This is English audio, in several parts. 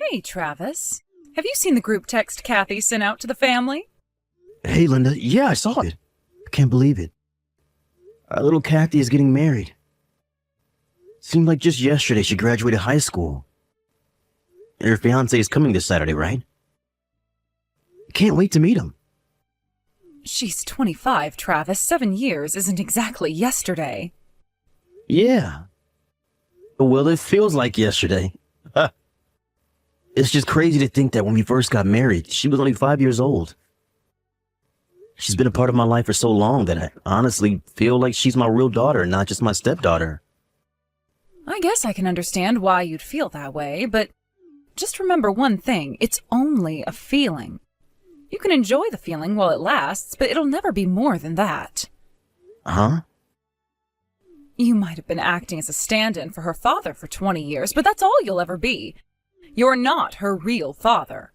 Hey, Travis. Have you seen the group text Kathy sent out to the family? Hey, Linda. Yeah, I saw it. I can't believe it. Our little Kathy is getting married. Seemed like just yesterday she graduated high school. And her fiancé is coming this Saturday, right? Can't wait to meet him. She's 25, Travis. 7 years isn't exactly yesterday. Yeah. Well, it feels like yesterday. It's just crazy to think that when we first got married, she was only 5 years old. She's been a part of my life for so long that I honestly feel like she's my real daughter, not just my stepdaughter. I guess I can understand why you'd feel that way, but just remember one thing. It's only a feeling. You can enjoy the feeling while it lasts, but it'll never be more than that. Huh? You might have been acting as a stand-in for her father for 20 years, but that's all you'll ever be. You're not her real father.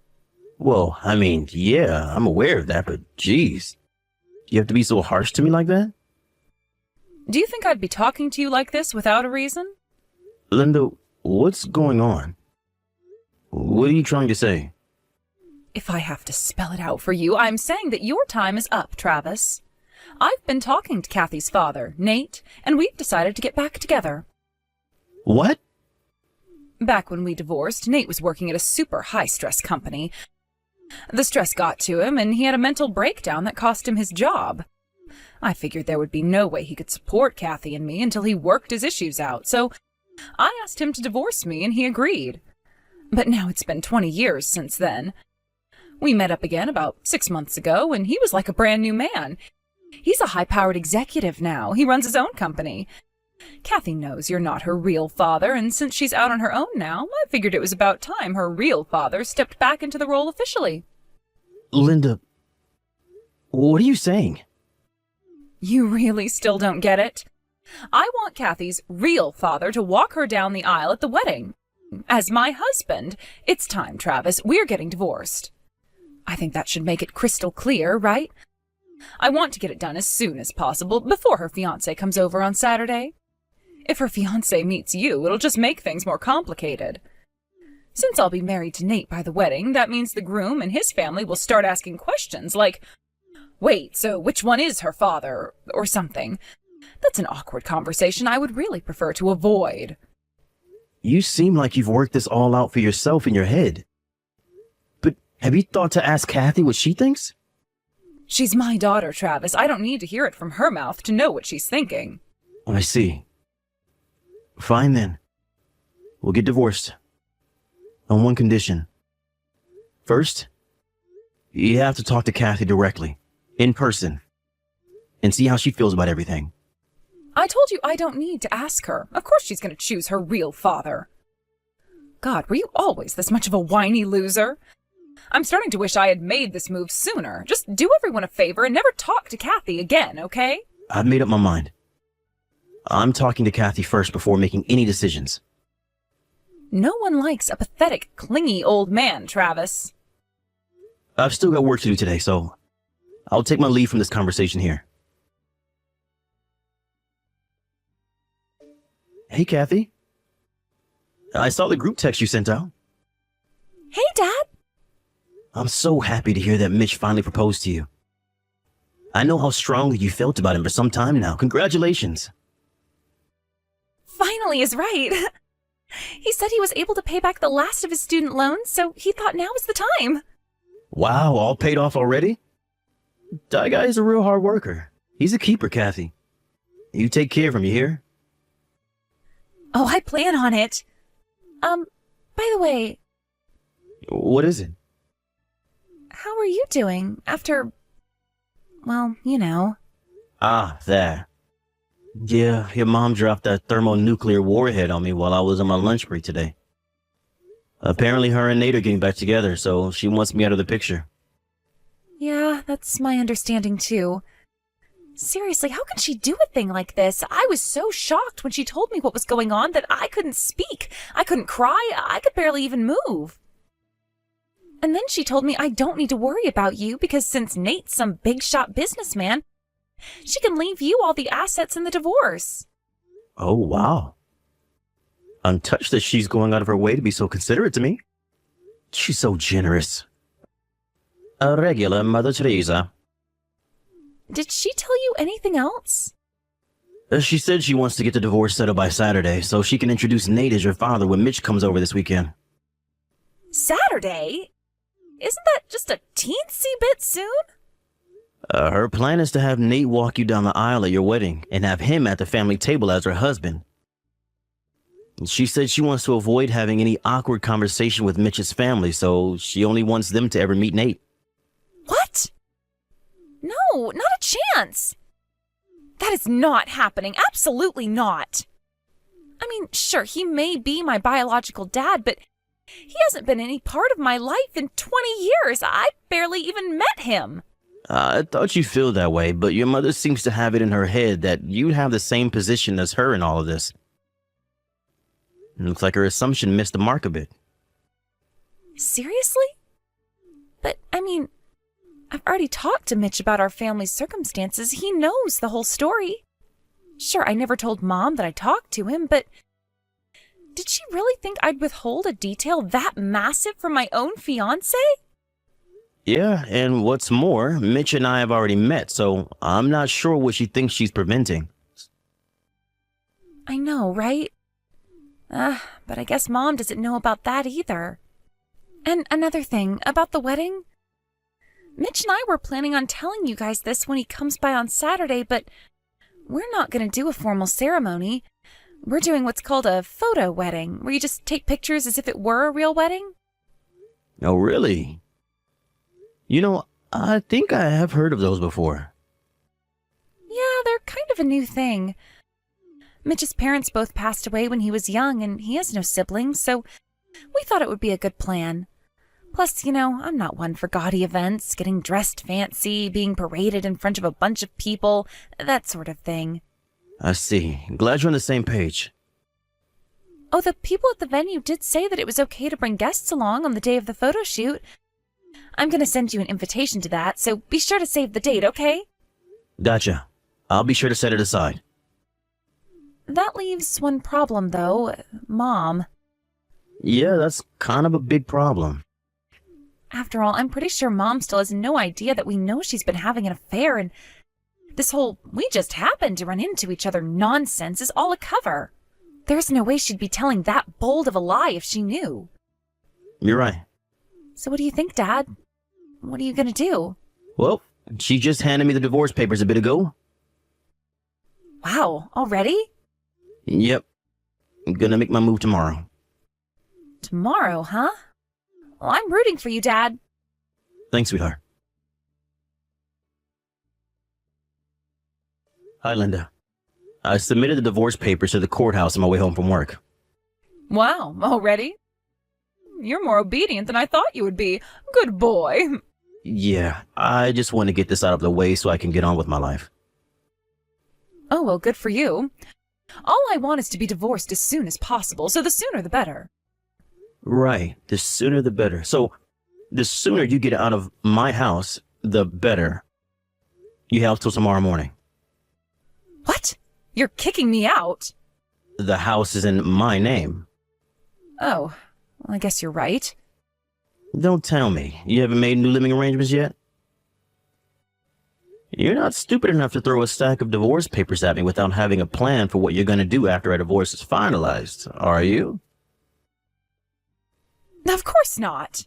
Well, I mean, yeah, I'm aware of that, but geez. You have to be so harsh to me like that? Do you think I'd be talking to you like this without a reason? Linda, what's going on? What are you trying to say? If I have to spell it out for you, I'm saying that your time is up, Travis. I've been talking to Kathy's father, Nate, and we've decided to get back together. What? Back when we divorced, Nate was working at a super high-stress company. The stress got to him, and he had a mental breakdown that cost him his job. I figured there would be no way he could support Kathy and me until he worked his issues out, so I asked him to divorce me, and he agreed. But now it's been 20 years since then. We met up again about 6 months ago, and he was like a brand new man. He's a high-powered executive now. He runs his own company. Kathy knows you're not her real father, and since she's out on her own now, I figured it was about time her real father stepped back into the role officially. Linda, what are you saying? You really still don't get it? I want Kathy's real father to walk her down the aisle at the wedding. As my husband, it's time, Travis. We're getting divorced. I think that should make it crystal clear, right? I want to get it done as soon as possible, before her fiancé comes over on Saturday. If her fiancé meets you, it'll just make things more complicated. Since I'll be married to Nate by the wedding, that means the groom and his family will start asking questions like, "Wait, so which one is her father?" or something. That's an awkward conversation I would really prefer to avoid. You seem like you've worked this all out for yourself in your head. But have you thought to ask Kathy what she thinks? She's my daughter, Travis. I don't need to hear it from her mouth to know what she's thinking. I see. Fine then. We'll get divorced. On one condition. First, you have to talk to Kathy directly, in person, and see how she feels about everything. I told you I don't need to ask her. Of course she's going to choose her real father. God, were you always this much of a whiny loser? I'm starting to wish I had made this move sooner. Just do everyone a favor and never talk to Kathy again, okay? I've made up my mind. I'm talking to Kathy first before making any decisions. No one likes a pathetic, clingy old man, Travis. I've still got work to do today, so I'll take my leave from this conversation here. Hey, Kathy. I saw the group text you sent out. Hey, Dad. I'm so happy to hear that Mitch finally proposed to you. I know how strongly you felt about him for some time now. Congratulations. Finally is right. He said he was able to pay back the last of his student loans, so he thought now was the time. Wow, all paid off already? That guy is a real hard worker. He's a keeper, Kathy. You take care of him, you hear? Oh, I plan on it. By the way... What is it? How are you doing after... well, you know. Ah, there. Yeah, your mom dropped that thermonuclear warhead on me while I was on my lunch break today. Apparently her and Nate are getting back together, so she wants me out of the picture. Yeah, that's my understanding too. Seriously, how can she do a thing like this? I was so shocked when she told me what was going on that I couldn't speak. I couldn't cry. I could barely even move. And then she told me I don't need to worry about you because since Nate's some big-shot businessman, she can leave you all the assets in the divorce. Oh, wow. I'm touched that she's going out of her way to be so considerate to me. She's so generous. A regular Mother Teresa. Did she tell you anything else? She said she wants to get the divorce settled by Saturday so she can introduce Nate as your father when Mitch comes over this weekend. Saturday? Isn't that just a teensy bit soon? Her plan is to have Nate walk you down the aisle at your wedding and have him at the family table as her husband. She said she wants to avoid having any awkward conversation with Mitch's family, so she only wants them to ever meet Nate. What? No, not a chance. That is not happening. Absolutely not. I mean, sure, he may be my biological dad, but he hasn't been any part of my life in 20 years. I barely even met him. I thought you'd feel that way, but your mother seems to have it in her head that you'd have the same position as her in all of this. It looks like her assumption missed the mark a bit. Seriously? But, I mean, I've already talked to Mitch about our family's circumstances. He knows the whole story. Sure, I never told Mom that I talked to him, but did she really think I'd withhold a detail that massive from my own fiancé? Yeah, and what's more, Mitch and I have already met, so I'm not sure what she thinks she's preventing. I know, right? But I guess Mom doesn't know about that either. And another thing, about the wedding. Mitch and I were planning on telling you guys this when he comes by on Saturday, but we're not going to do a formal ceremony. We're doing what's called a photo wedding, where you just take pictures as if it were a real wedding. Oh, really? You know, I think I have heard of those before. Yeah, they're kind of a new thing. Mitch's parents both passed away when he was young, and he has no siblings, so we thought it would be a good plan. Plus, you know, I'm not one for gaudy events, getting dressed fancy, being paraded in front of a bunch of people, that sort of thing. I see. Glad you're on the same page. Oh, the people at the venue did say that it was okay to bring guests along on the day of the photo shoot. I'm going to send you an invitation to that, so be sure to save the date, okay? Gotcha. I'll be sure to set it aside. That leaves one problem, though. Mom. Yeah, that's kind of a big problem. After all, I'm pretty sure Mom still has no idea that we know she's been having an affair, and this whole "we just happened to run into each other" nonsense is all a cover. There's no way she'd be telling that bold of a lie if she knew. You're right. So what do you think, Dad? What are you gonna do? Well, she just handed me the divorce papers a bit ago. Wow, already? Yep. I'm gonna make my move tomorrow. Tomorrow, huh? Well, I'm rooting for you, Dad. Thanks, sweetheart. Hi, Linda. I submitted the divorce papers to the courthouse on my way home from work. Wow, already? You're more obedient than I thought you would be. Good boy. Yeah, I just want to get this out of the way so I can get on with my life. Oh, well, good for you. All I want is to be divorced as soon as possible, so the sooner the better. Right, the sooner the better. So, the sooner you get out of my house, the better. You have till tomorrow morning. What? You're kicking me out? The house is in my name. Oh, well, I guess you're right. Don't tell me. You haven't made new living arrangements yet? You're not stupid enough to throw a stack of divorce papers at me without having a plan for what you're going to do after a divorce is finalized, are you? Of course not.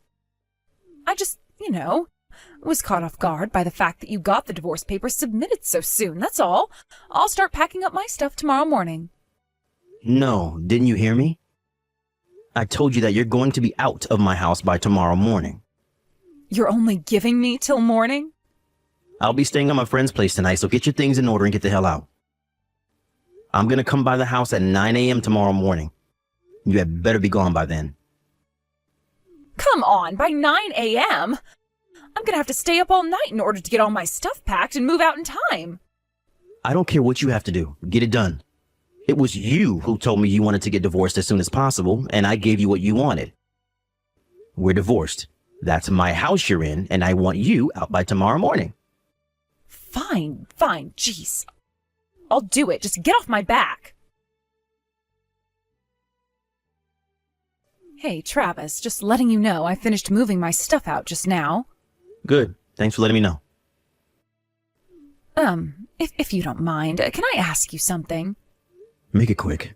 I just, was caught off guard by the fact that you got the divorce papers submitted so soon, that's all. I'll start packing up my stuff tomorrow morning. No, didn't you hear me? I told you that you're going to be out of my house by tomorrow morning. You're only giving me till morning? I'll be staying at my friend's place tonight, so get your things in order and get the hell out. I'm going to come by the house at 9 a.m. tomorrow morning. You had better be gone by then. Come on, by 9 a.m.? I'm going to have to stay up all night in order to get all my stuff packed and move out in time. I don't care what you have to do. Get it done. It was you who told me you wanted to get divorced as soon as possible, and I gave you what you wanted. We're divorced. That's my house you're in, and I want you out by tomorrow morning. Fine, jeez. I'll do it. Just get off my back. Hey, Travis, just letting you know I finished moving my stuff out just now. Good. Thanks for letting me know. If you don't mind, can I ask you something? Make it quick.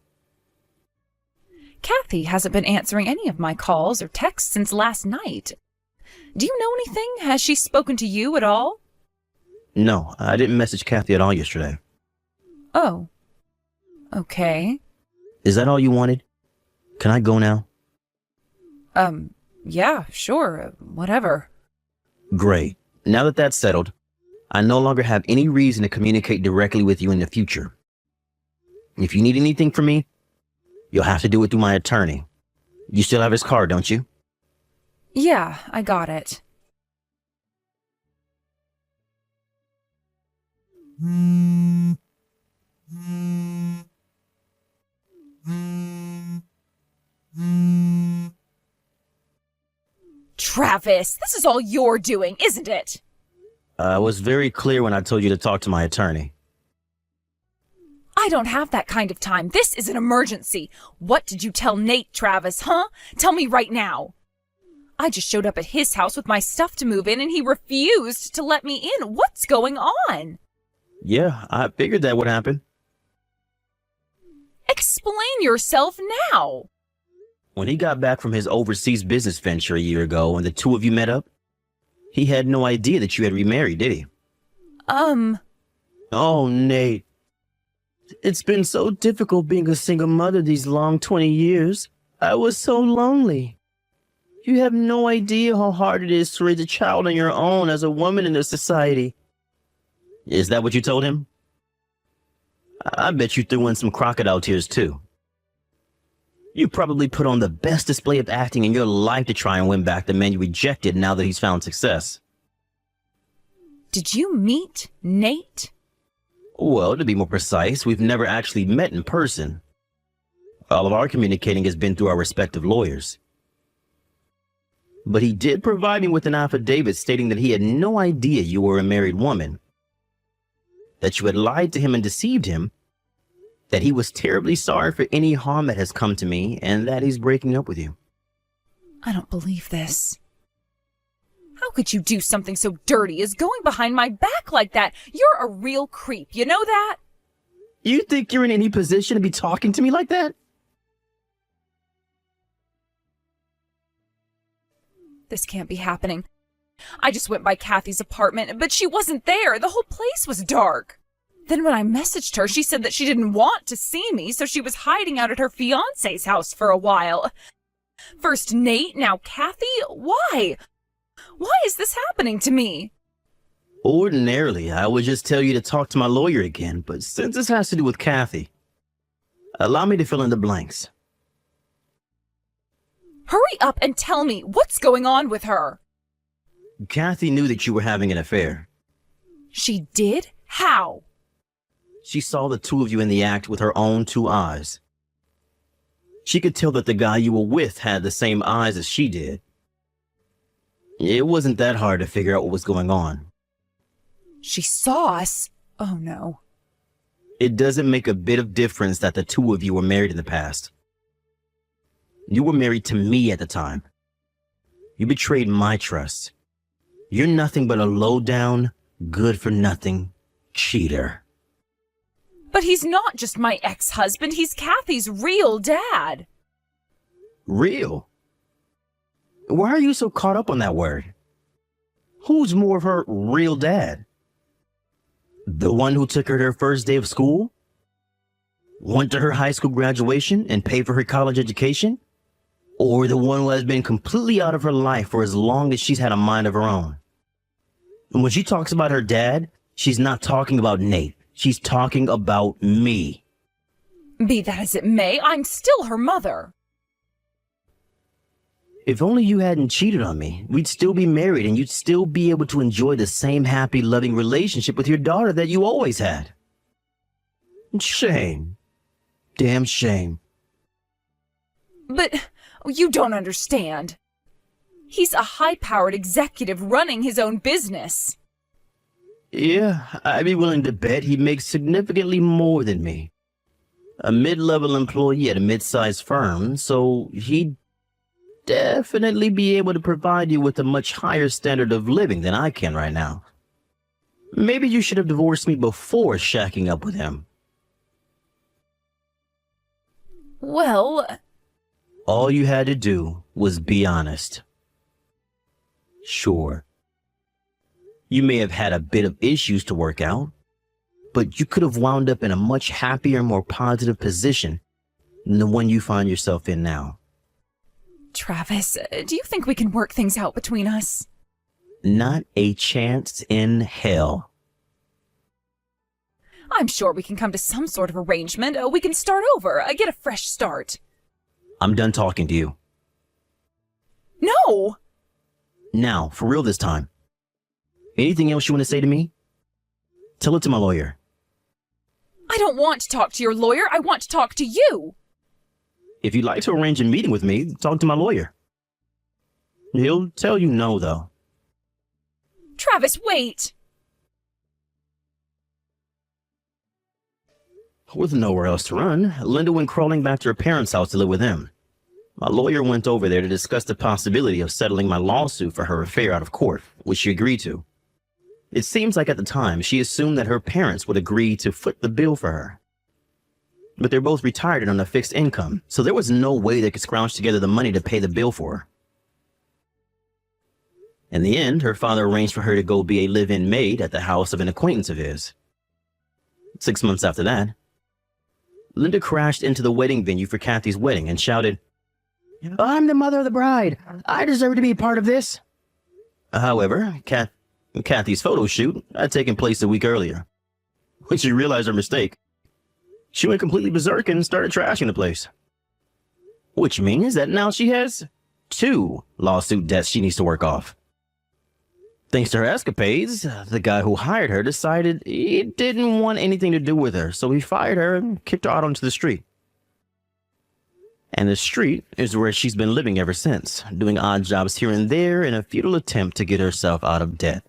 Kathy hasn't been answering any of my calls or texts since last night. Do you know anything? Has she spoken to you at all? No, I didn't message Kathy at all yesterday. Oh. Okay. Is that all you wanted? Can I go now? Yeah, sure, whatever. Great. Now that that's settled, I no longer have any reason to communicate directly with you in the future. If you need anything from me, you'll have to do it through my attorney. You still have his card, don't you? Yeah, I got it. Travis, this is all you're doing, isn't it? I was very clear when I told you to talk to my attorney. I don't have that kind of time. This is an emergency. What did you tell Nate, Travis, huh? Tell me right now. I just showed up at his house with my stuff to move in and he refused to let me in. What's going on? Yeah, I figured that would happen. Explain yourself now. When he got back from his overseas business venture a year ago and the two of you met up, he had no idea that you had remarried, did he? Oh, Nate. It's been so difficult being a single mother these long 20 years. I was so lonely. You have no idea how hard it is to raise a child on your own as a woman in this society. Is that what you told him? I bet you threw in some crocodile tears, too. You probably put on the best display of acting in your life to try and win back the man you rejected now that he's found success. Did you meet Nate? Well, to be more precise, we've never actually met in person. All of our communicating has been through our respective lawyers. But he did provide me with an affidavit stating that he had no idea you were a married woman, that you had lied to him and deceived him, that he was terribly sorry for any harm that has come to me, and that he's breaking up with you. I don't believe this. How could you do something so dirty as going behind my back like that? You're a real creep, you know that? You think you're in any position to be talking to me like that? This can't be happening. I just went by Kathy's apartment, but she wasn't there. The whole place was dark. Then when I messaged her, she said that she didn't want to see me, so she was hiding out at her fiancé's house for a while. First Nate, now Kathy? Why? Why is this happening to me? Ordinarily, I would just tell you to talk to my lawyer again, but since this has to do with Kathy, allow me to fill in the blanks. Hurry up and tell me what's going on with her. Kathy knew that you were having an affair. She did? How? She saw the two of you in the act with her own two eyes. She could tell that the guy you were with had the same eyes as she did. It wasn't that hard to figure out what was going on. She saw us? Oh no. It doesn't make a bit of difference that the two of you were married in the past. You were married to me at the time. You betrayed my trust. You're nothing but a low-down, good-for-nothing cheater. But he's not just my ex-husband, he's Kathy's real dad. Real? Why are you so caught up on that word? Who's more of her real dad? The one who took her to her first day of school? Went to her high school graduation and paid for her college education? Or the one who has been completely out of her life for as long as she's had a mind of her own? And when she talks about her dad, she's not talking about Nate. She's talking about me. Be that as it may, I'm still her mother. If only you hadn't cheated on me, we'd still be married and you'd still be able to enjoy the same happy, loving relationship with your daughter that you always had. Shame. Damn shame. But you don't understand. He's a high-powered executive running his own business. Yeah, I'd be willing to bet he makes significantly more than me. A mid-level employee at a mid-sized firm, so he'd definitely be able to provide you with a much higher standard of living than I can right now. Maybe you should have divorced me before shacking up with him. Well, All you had to do was be honest. Sure, you may have had a bit of issues to work out, but you could have wound up in a much happier, more positive position than the one you find yourself in now. Travis, do you think we can work things out between us? Not a chance in hell. I'm sure we can come to some sort of arrangement. We can start over, get a fresh start. I'm done talking to you. No! Now, for real this time. Anything else you want to say to me? Tell it to my lawyer. I don't want to talk to your lawyer. I want to talk to you. If you'd like to arrange a meeting with me, talk to my lawyer. He'll tell you no, though. Travis, wait! With nowhere else to run, Linda went crawling back to her parents' house to live with them. My lawyer went over there to discuss the possibility of settling my lawsuit for her affair out of court, which she agreed to. It seems like at the time she assumed that her parents would agree to foot the bill for her. But they're both retired and on a fixed income, so there was no way they could scrounge together the money to pay the bill for her. In the end, her father arranged for her to go be a live-in maid at the house of an acquaintance of his. 6 months after that, Linda crashed into the wedding venue for Kathy's wedding and shouted, "I'm the mother of the bride. I deserve to be part of this." However, Kathy's photo shoot had taken place a week earlier. When she realized her mistake, she went completely berserk and started trashing the place. Which means that now she has 2 lawsuit debts she needs to work off. Thanks to her escapades, the guy who hired her decided he didn't want anything to do with her, so he fired her and kicked her out onto the street. And the street is where she's been living ever since, doing odd jobs here and there in a futile attempt to get herself out of debt.